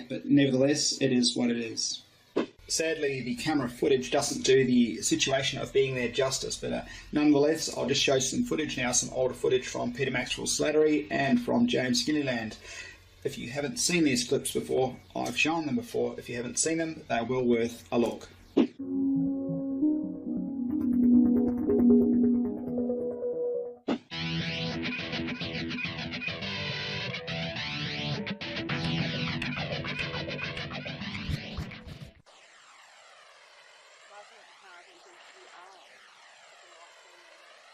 but nevertheless, it is what it is. Sadly, the camera footage doesn't do the situation of being there justice, but nonetheless, I'll just show some footage now, some older footage from Peter Maxwell's Slattery and from James Skinnyland. If you haven't seen these clips before, I've shown them before. If you haven't seen them, they're well worth a look.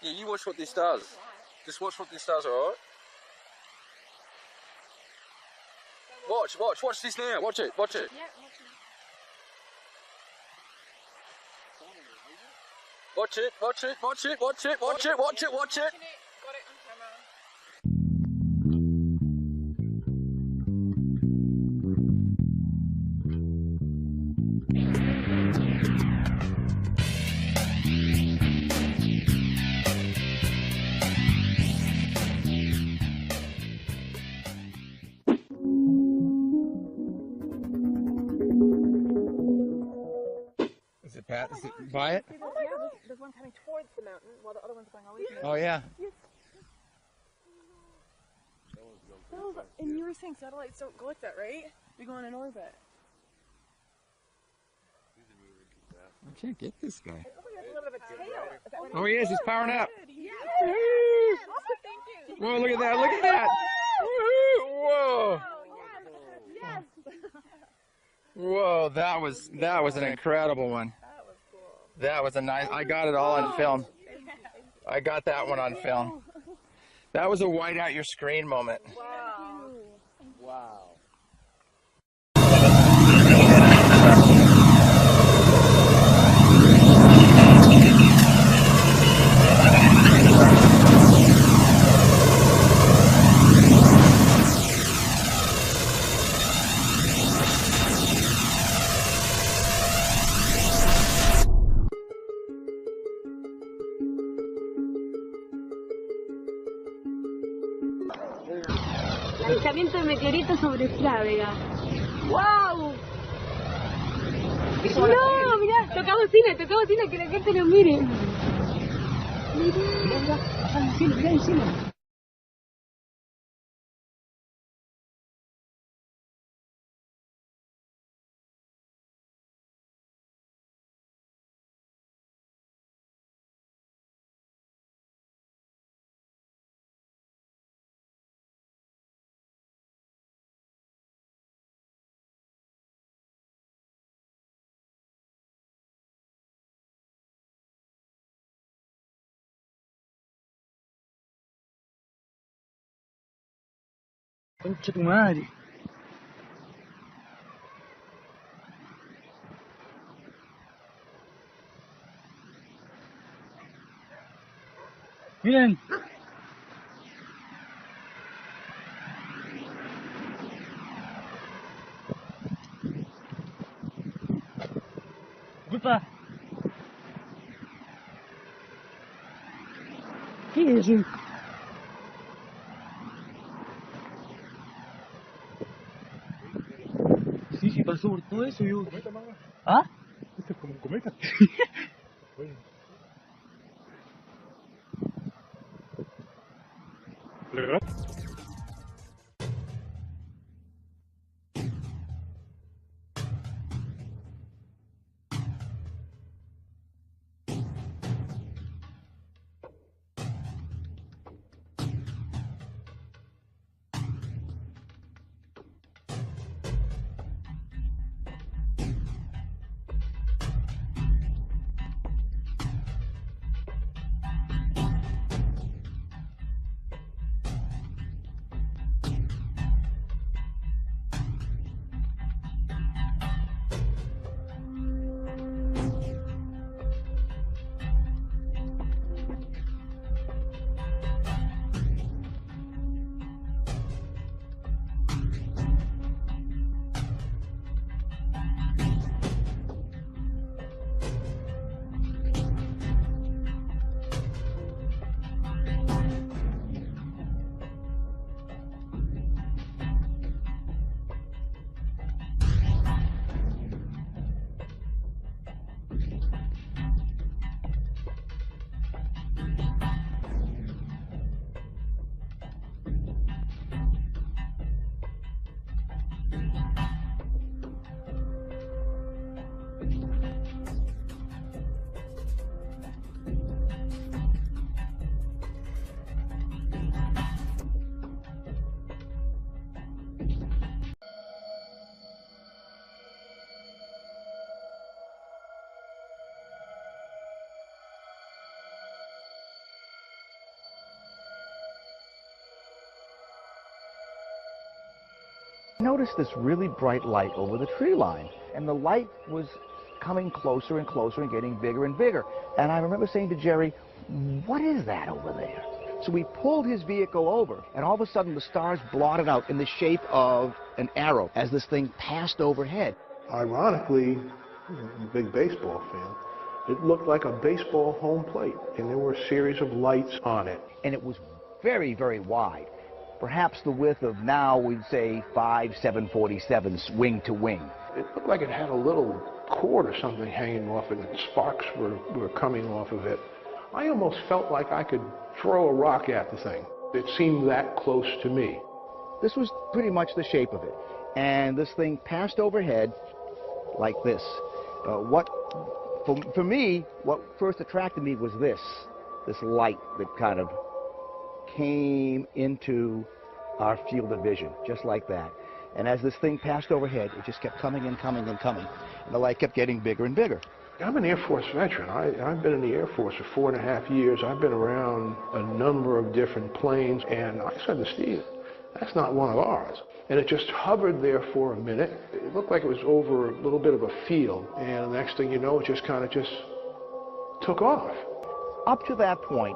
Yeah, you watch what this does. Just watch what this does, alright? Watch this now. Watch it. Yeah, Watch it. Watch it. Watch it. Watch it. Watch it. Watch it. Watch it. got it on camera. Is it by it? Oh my God. There's one coming towards the mountain while the other one's going away from it. Oh yeah. And you were saying satellites don't go like that, right? They go in an orbit. I can't get this guy. Oh, he has a little bit of a tail. Is that what Oh, he is. He's powering up. Yeah. Thank you. Whoa! Look at that! Look at that! Whoa! Yes. Whoa! That was an incredible one. That was cool. That was a nice. I got it all on film. I got that one on film. That was a white out your screen moment. Wow. Wow. Lanzamiento de meteorito sobre Frávega. ¡Wow! No, mirá, toca bocina, que la gente lo mire. Mirá, mirá encima. Concha tu madre. Miren. Disculpa. ¿Qué es eso? Sí, pasó por todo eso, yo. ¿Cometa, mamá? ¿Ah? Esto es como un cometa. ¿Verdad? Noticed this really bright light over the tree line, and the light was coming closer and closer and getting bigger and bigger. And I remember saying to Jerry, what is that over there? So we pulled his vehicle over, and all of a sudden the stars blotted out in the shape of an arrow as this thing passed overhead. Ironically, I'm a big baseball fan, it looked like a baseball home plate, and there were a series of lights on it. And it was very, very wide. Perhaps the width of now, we'd say 5 747s wing to wing. It looked like it had a little cord or something hanging off it, and sparks were coming off of it. I almost felt like I could throw a rock at the thing. It seemed that close to me. This was pretty much the shape of it. And this thing passed overhead like this. For me, what first attracted me was this light that kind of came into our field of vision, just like that. And as this thing passed overhead, it just kept coming and coming and coming. And the light kept getting bigger and bigger. I'm an Air Force veteran. I've been in the Air Force for 4.5 years. I've been around a number of different planes, and I said to Steve, that's not one of ours. And it just hovered there for a minute. It looked like it was over a little bit of a field, and the next thing you know, it just kind of took off. Up to that point,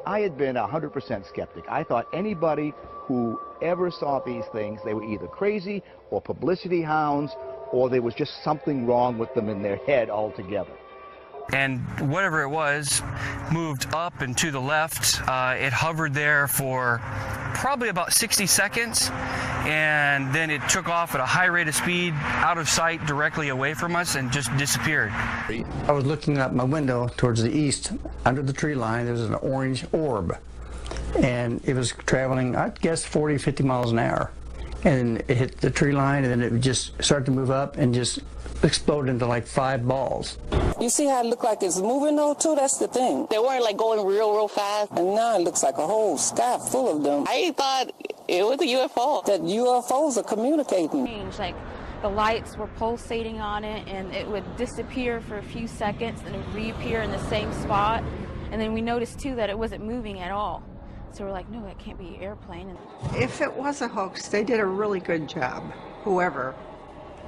I had been 100% skeptic. I thought anybody who ever saw these things, they were either crazy or publicity hounds, or there was just something wrong with them in their head altogether. And whatever it was moved up and to the left. It hovered there for probably about 60 seconds, and then it took off at a high rate of speed, out of sight, directly away from us, and just disappeared. I was looking out my window towards the east. Under the tree line, there was an orange orb, and it was traveling, I'd guess, 40, 50 miles an hour. And it hit the tree line, and then it would just start to move up and just explode into like 5 balls. You see how it looked like it's moving though too? That's the thing. They weren't like going real fast, and now it looks like a whole sky full of them. I thought it was a UFO. That UFOs are communicating. Like the lights were pulsating on it, and it would disappear for a few seconds and it would reappear in the same spot. And then we noticed too that it wasn't moving at all. So we're like, no, that can't be an airplane. If it was a hoax, they did a really good job, whoever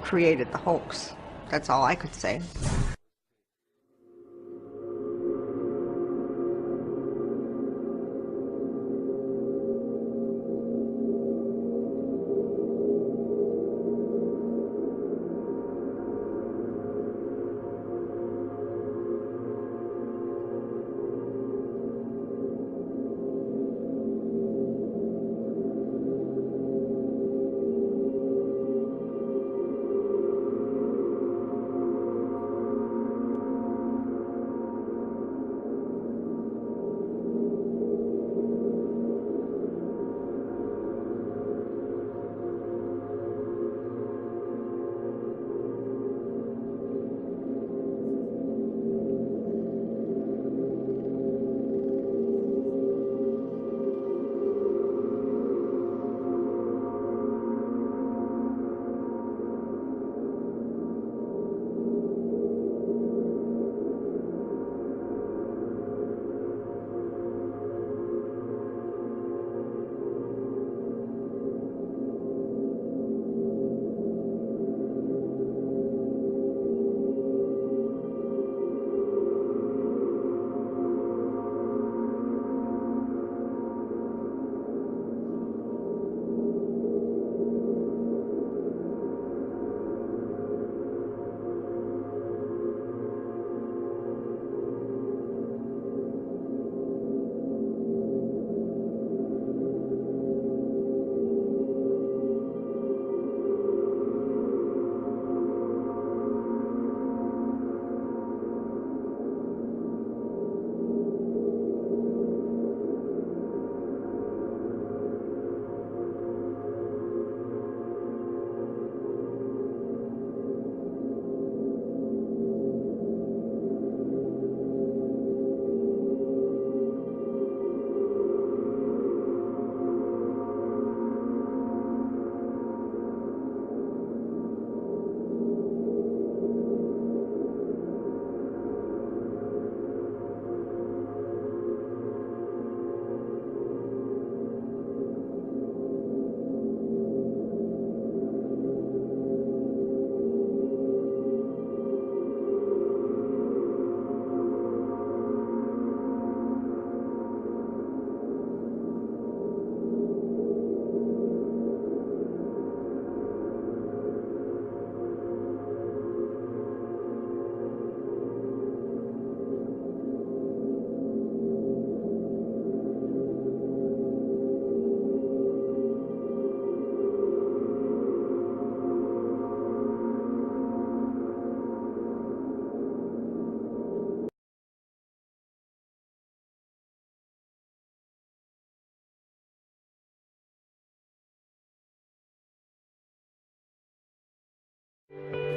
created the hoax. That's all I could say.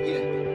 here.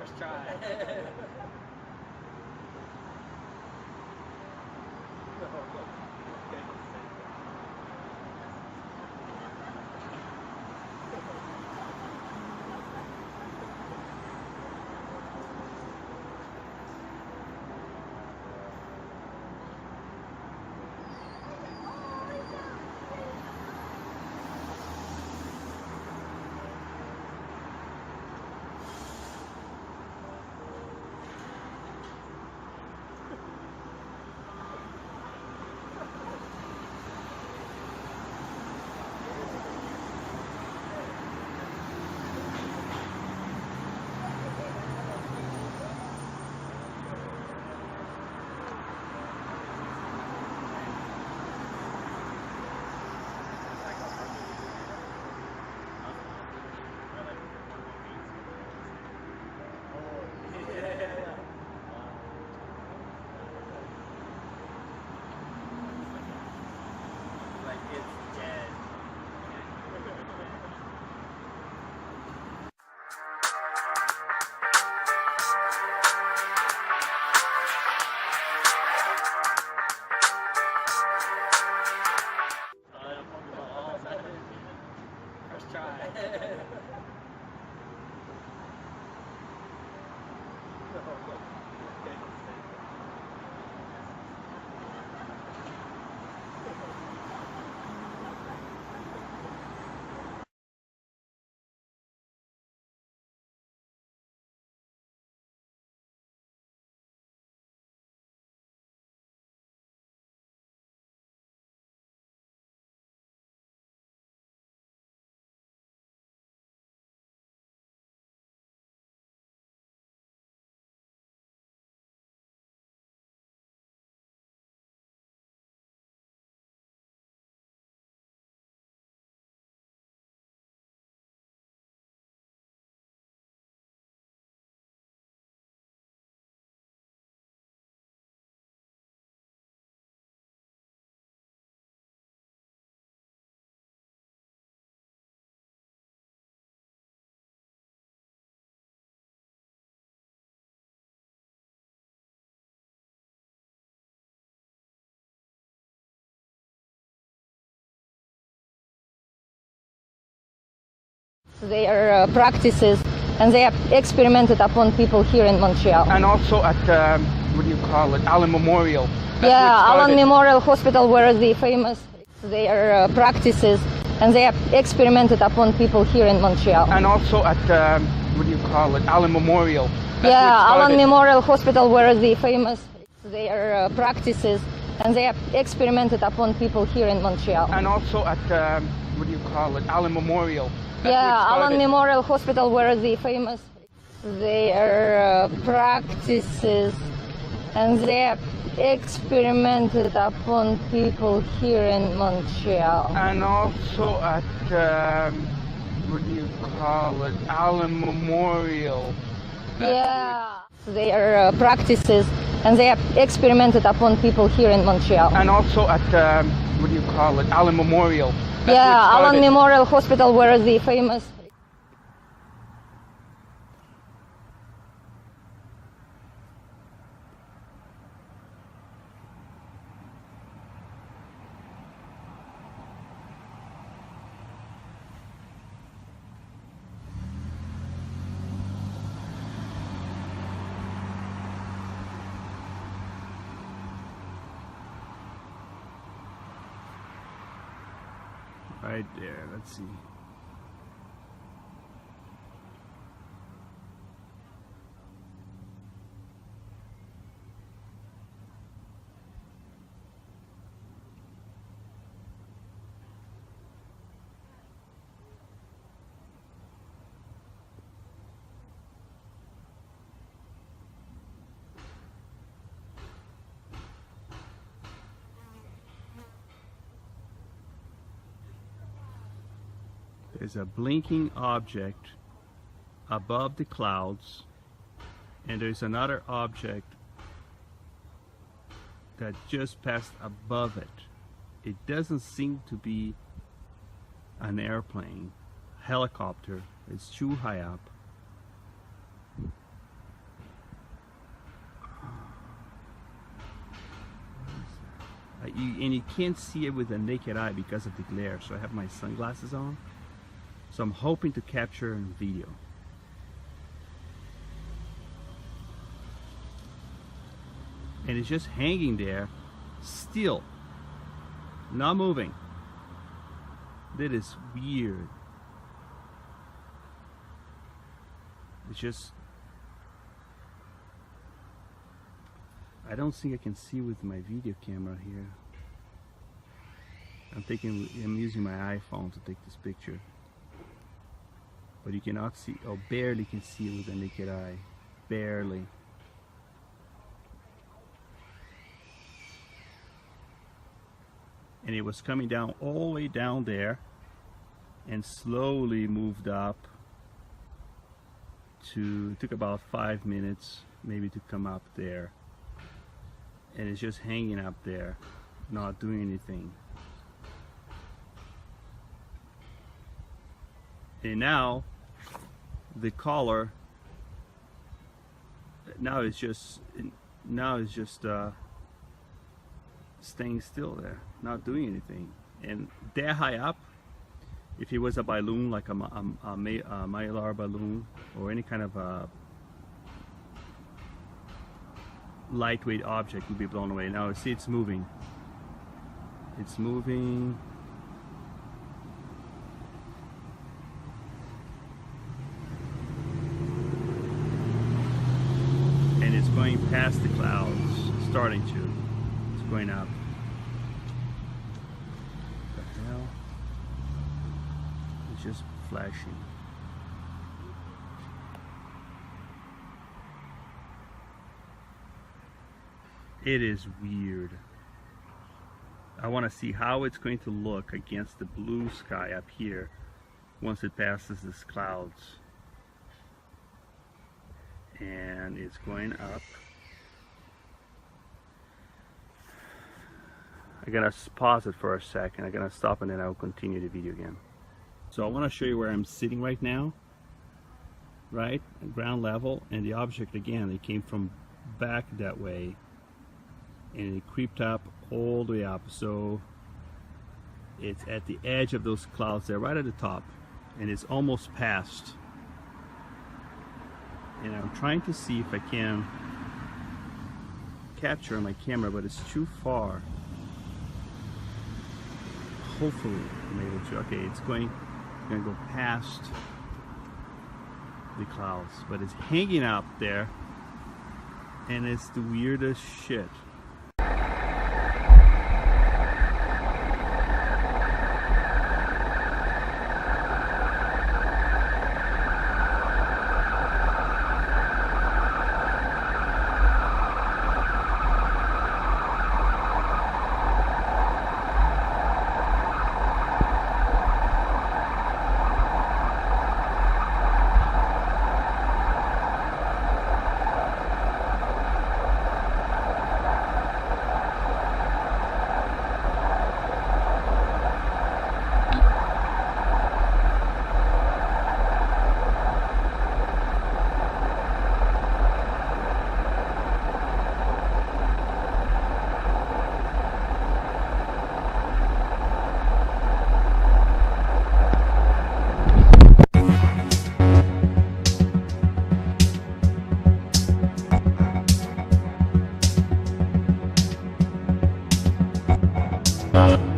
First try. First try. Their practices, and they are experimented upon people here in Montreal. And also at, what do you call it, Allen Memorial. Allen Memorial Hospital, where the famous their practices, and they are experimented upon people here in Montreal. And also at, what do you call it, Allen Memorial. Allen Memorial Hospital, where the famous their practices, and they are experimented upon people here in Montreal. And also at, what do you call it, Allen Memorial. Allen Memorial Hospital, where the famous their practices, and they are experimented upon people here in Montreal. And also at, what do you call it, Allen Memorial. Their practices, and they are experimented upon people here in Montreal. And also at, what do you call it, Allen Memorial. Allen Memorial Hospital, where the famous right there, let's see. There's a blinking object above the clouds, and there's another object that just passed above it. It doesn't seem to be an airplane, helicopter. It's too high up. and you can't see it with the naked eye because of the glare. So I have my sunglasses on. So I'm hoping to capture in video. And it's just hanging there, still, not moving. That is weird. It's just, I don't think I can see with my video camera here. I'm using my iPhone to take this picture. But you cannot see, or barely can see it with the naked eye. Barely. And it was coming down all the way down there and slowly moved up to, it took about 5 minutes maybe to come up there. And it's just hanging up there, not doing anything. And now the collar now is just staying still there, not doing anything. And that high up, if it was a balloon like a Mylar balloon or any kind of a lightweight object, would be blown away. Now see, it's moving. It's moving. And it's going past the clouds, starting to. It's going up. What the hell? It's just flashing. It is weird. I want to see how it's going to look against the blue sky up here once it passes these clouds. And it's going up. I'm gonna pause it for a second. I'm gonna stop and then I'll continue the video again. So I want to show you where I'm sitting right now, right at ground level, and the object again, it came from back that way and it creeped up all the way up. So it's at the edge of those clouds there, right at the top, and it's almost past. And I'm trying to see if I can capture on my camera, but it's too far. Hopefully I'm able to. Okay, it's going to go past the clouds, but it's hanging up there, and it's the weirdest shit. Bye.